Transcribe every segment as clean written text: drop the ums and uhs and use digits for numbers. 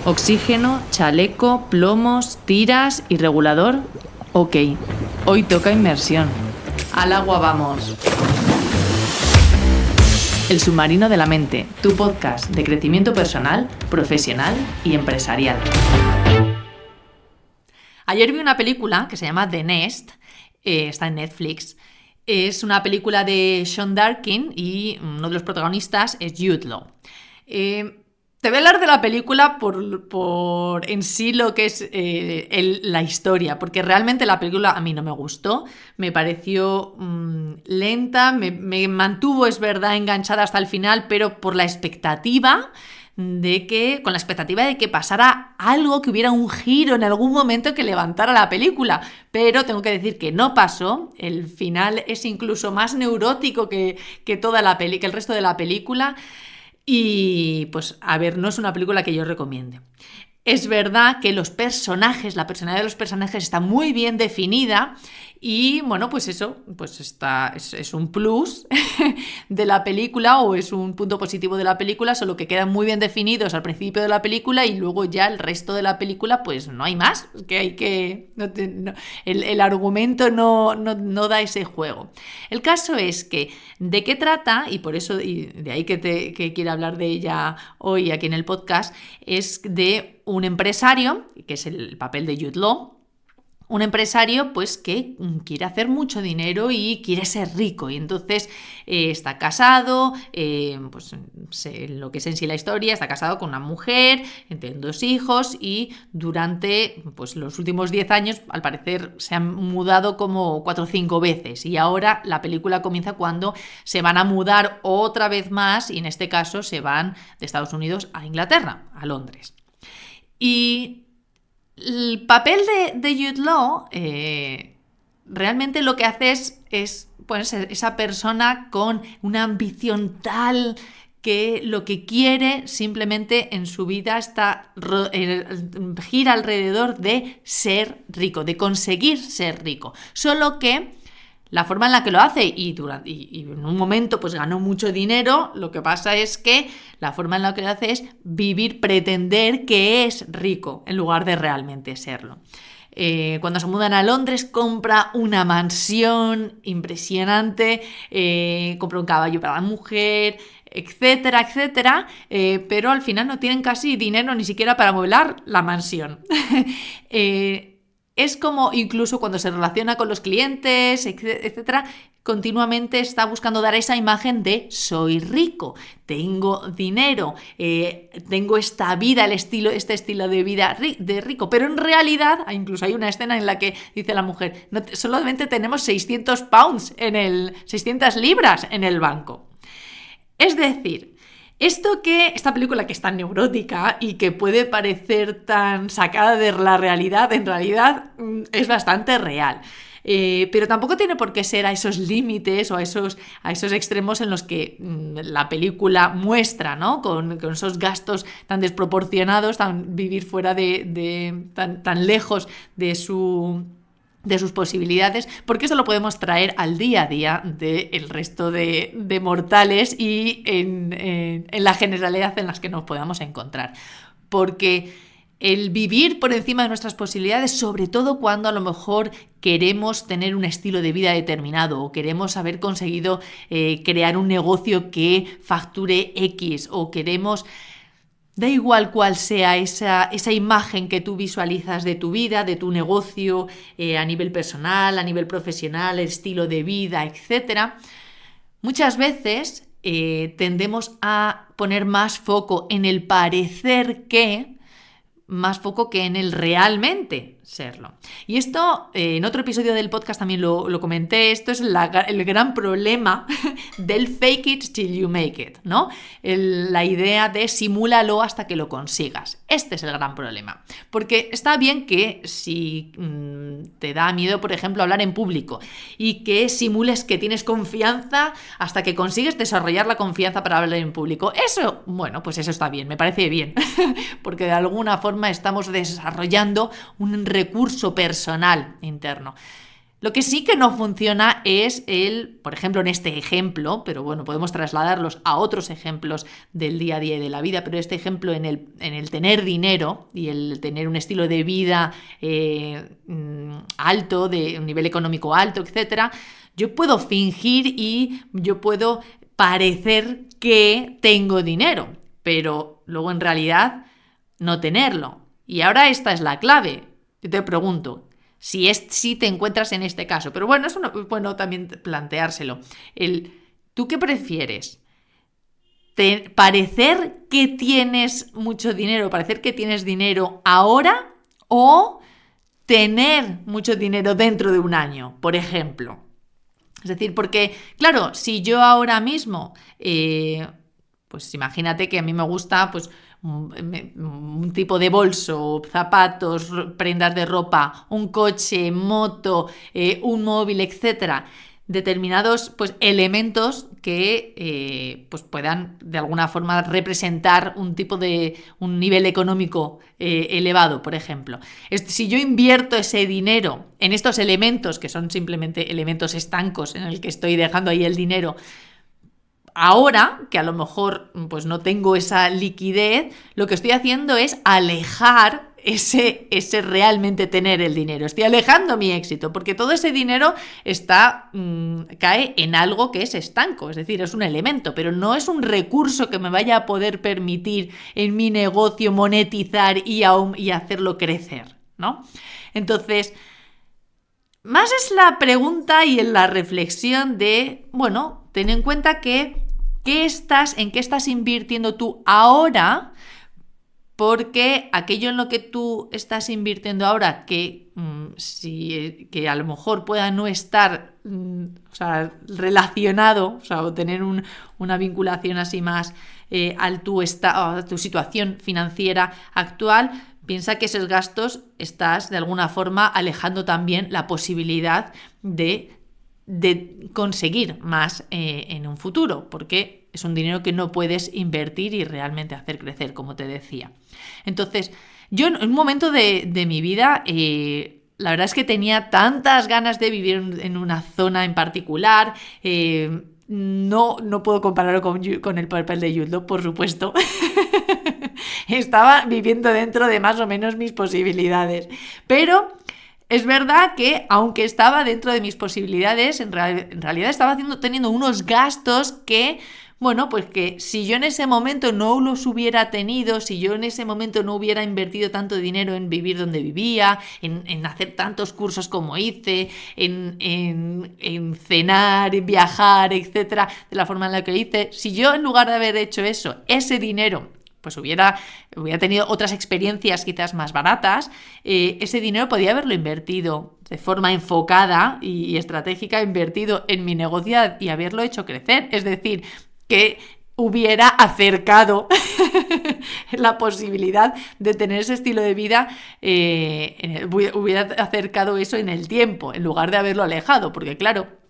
Oxígeno, chaleco, plomos, tiras y regulador. Ok, hoy toca inmersión. Al agua vamos. El submarino de la mente, tu podcast de crecimiento personal, profesional y empresarial. Ayer vi una película que se llama The Nest, está en Netflix. Es una película de Sean Darkin y uno de los protagonistas es Jude Law. Te voy a hablar de la película por en sí lo que es la historia, porque realmente la película a mí no me gustó, me pareció lenta, me mantuvo, es verdad, enganchada hasta el final, pero por la expectativa de que pasara algo, que hubiera un giro en algún momento que levantara la película, pero tengo que decir que no pasó. El final es incluso más neurótico que el resto de la película. Y pues, a ver, no es una película que yo recomiende. Es verdad que la personalidad de los personajes está muy bien definida y, bueno, pues eso pues es un plus de la película, o es un punto positivo de la película, solo que quedan muy bien definidos al principio de la película y luego ya el resto de la película pues no hay más, el argumento no da ese juego. El caso es que ¿de qué trata? Y por eso, y de ahí que quiero hablar de ella hoy aquí en el podcast, es de un empresario, que es el papel de Jude Law. Un empresario pues que quiere hacer mucho dinero y quiere ser rico, y entonces está casado, lo que es en sí la historia, está casado con una mujer, tienen 2 hijos y durante pues los últimos 10 años al parecer se han mudado como 4 o 5 veces, y ahora la película comienza cuando se van a mudar otra vez más, y en este caso se van de Estados Unidos a Inglaterra, a Londres. Y el papel de Jude Law realmente lo que hace es pues, esa persona con una ambición tal que lo que quiere simplemente en su vida gira alrededor de ser rico, de conseguir ser rico. Solo que la forma en la que lo hace, y en un momento pues ganó mucho dinero, lo que pasa es que la forma en la que lo hace es pretender que es rico en lugar de realmente serlo. Cuando se mudan a Londres compra una mansión impresionante, compra un caballo para la mujer, etcétera, etcétera, pero al final no tienen casi dinero ni siquiera para amueblar la mansión. Es como, incluso cuando se relaciona con los clientes, etcétera, continuamente está buscando dar esa imagen de soy rico, tengo dinero, tengo esta vida, este estilo de vida de rico. Pero en realidad, incluso hay una escena en la que dice la mujer, solamente tenemos 600 libras en el banco. Es decir, esta película que es tan neurótica y que puede parecer tan sacada de la realidad, en realidad es bastante real. Pero tampoco tiene por qué ser a esos límites o a esos extremos en los que la película muestra, ¿no? Con esos gastos tan desproporcionados, vivir fuera tan lejos de sus posibilidades, porque eso lo podemos traer al día a día del resto de mortales y en la generalidad en las que nos podamos encontrar. Porque el vivir por encima de nuestras posibilidades, sobre todo cuando a lo mejor queremos tener un estilo de vida determinado o queremos haber conseguido crear un negocio que facture X, o queremos... Da igual cuál sea esa imagen que tú visualizas de tu vida, de tu negocio, a nivel personal, a nivel profesional, el estilo de vida, etc. Muchas veces tendemos a poner más foco en el parecer más foco que en el realmente serlo. Y esto, en otro episodio del podcast también lo comenté, esto es el gran problema del fake it till you make it, ¿no? La idea de simúlalo hasta que lo consigas. Este es el gran problema. Porque está bien que si te da miedo, por ejemplo, hablar en público y que simules que tienes confianza hasta que consigues desarrollar la confianza para hablar en público. Eso, bueno, pues eso está bien, me parece bien. Porque de alguna forma estamos desarrollando un recurso personal interno. Lo que sí que no funciona es por ejemplo, en este ejemplo, pero bueno, podemos trasladarlos a otros ejemplos del día a día y de la vida, pero este ejemplo en el tener dinero y el tener un estilo de vida alto, de un nivel económico alto, etcétera, yo puedo fingir y yo puedo parecer que tengo dinero, pero luego en realidad no tenerlo. Y ahora esta es la clave. Yo te pregunto, si te encuentras en este caso. Pero bueno, es bueno también planteárselo. ¿Tú qué prefieres? ¿Parecer que tienes mucho dinero, parecer que tienes dinero ahora o tener mucho dinero dentro de un año, por ejemplo? Es decir, porque, claro, si yo ahora mismo, pues imagínate que a mí me gusta, pues, un tipo de bolso, zapatos, prendas de ropa, un coche, moto, un móvil, etcétera, determinados pues elementos que pues puedan de alguna forma representar un nivel económico elevado, por ejemplo. Si yo invierto ese dinero en estos elementos que son simplemente elementos estancos en el que estoy dejando ahí el dinero, ahora, que a lo mejor pues no tengo esa liquidez, lo que estoy haciendo es alejar ese realmente tener el dinero. Estoy alejando mi éxito, porque todo ese dinero cae en algo que es estanco, es decir, es un elemento, pero no es un recurso que me vaya a poder permitir en mi negocio monetizar y hacerlo crecer, ¿no? Entonces, más es la pregunta y en la reflexión de, bueno, ten en cuenta en qué estás invirtiendo tú ahora, porque aquello en lo que tú estás invirtiendo ahora, que a lo mejor pueda no estar relacionado, o tener una vinculación así más a tu situación financiera actual, piensa que esos gastos estás de alguna forma alejando también la posibilidad de conseguir más en un futuro, porque es un dinero que no puedes invertir y realmente hacer crecer, como te decía. Entonces, yo en un momento de mi vida, la verdad es que tenía tantas ganas de vivir en una zona en particular. No puedo compararlo con el papel de Jude Law, por supuesto. Estaba viviendo dentro de más o menos mis posibilidades, pero es verdad que, aunque estaba dentro de mis posibilidades, en realidad estaba teniendo unos gastos que, bueno, pues que si yo en ese momento no los hubiera tenido, si yo en ese momento no hubiera invertido tanto dinero en vivir donde vivía, en hacer tantos cursos como hice, en cenar, en viajar, etcétera, de la forma en la que hice, si yo en lugar de haber hecho eso, ese dinero, pues hubiera tenido otras experiencias quizás más baratas, ese dinero podía haberlo invertido de forma enfocada y estratégica, invertido en mi negocio y haberlo hecho crecer. Es decir, que hubiera acercado la posibilidad de tener ese estilo de vida, hubiera acercado eso en el tiempo, en lugar de haberlo alejado, porque claro,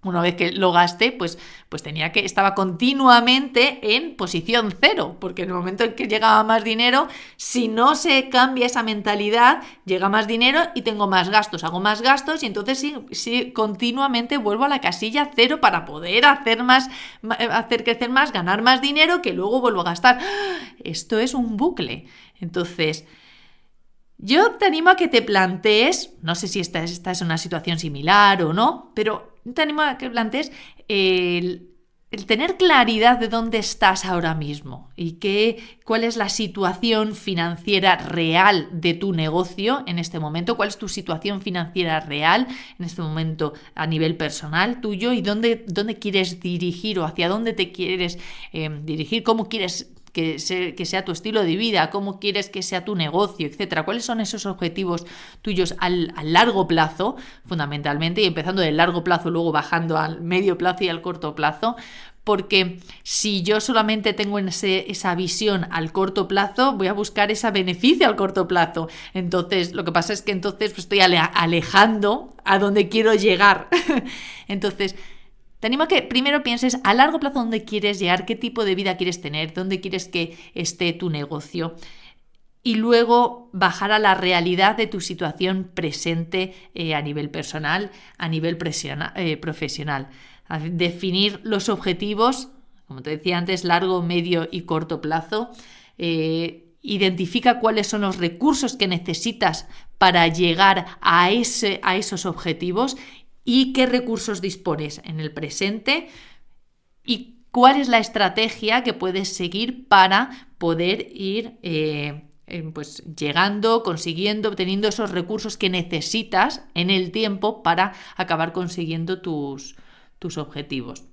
una vez que lo gasté, pues estaba continuamente en posición cero, porque en el momento en que llegaba más dinero, si no se cambia esa mentalidad, llega más dinero y tengo más gastos, hago más gastos y entonces sí continuamente vuelvo a la casilla cero para poder hacer crecer más, ganar más dinero, que luego vuelvo a gastar. Esto es un bucle. Entonces, yo te animo a que te plantees, no sé si esta es una situación similar o no, pero te animo a que plantees el tener claridad de dónde estás ahora mismo y cuál es la situación financiera real de tu negocio en este momento, cuál es tu situación financiera real en este momento a nivel personal tuyo y dónde quieres dirigir o hacia dónde te quieres dirigir, cómo quieres que sea tu estilo de vida, cómo quieres que sea tu negocio, etcétera. ¿Cuáles son esos objetivos tuyos al largo plazo, fundamentalmente, y empezando del largo plazo, luego bajando al medio plazo y al corto plazo? Porque si yo solamente tengo esa visión al corto plazo, voy a buscar ese beneficio al corto plazo. Entonces, lo que pasa es que entonces pues, estoy alejando a donde quiero llegar. Entonces, te animo a que primero pienses a largo plazo dónde quieres llegar, qué tipo de vida quieres tener, dónde quieres que esté tu negocio. y luego bajar a la realidad de tu situación presente a nivel personal, a nivel profesional. Definir los objetivos, como te decía antes, largo, medio y corto plazo. Identifica cuáles son los recursos que necesitas para llegar a esos objetivos y qué recursos dispones en el presente y cuál es la estrategia que puedes seguir para poder ir llegando, consiguiendo, obteniendo esos recursos que necesitas en el tiempo para acabar consiguiendo tus objetivos.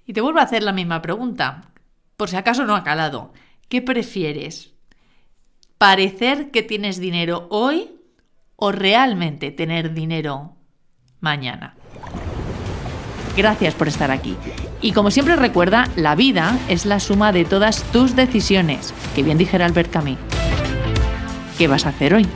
Y te vuelvo a hacer la misma pregunta, por si acaso no ha calado. ¿Qué prefieres? ¿Parecer que tienes dinero hoy o realmente tener dinero mañana? Gracias por estar aquí. Y como siempre recuerda, la vida es la suma de todas tus decisiones, que bien dijera Albert Camus. ¿Qué vas a hacer hoy?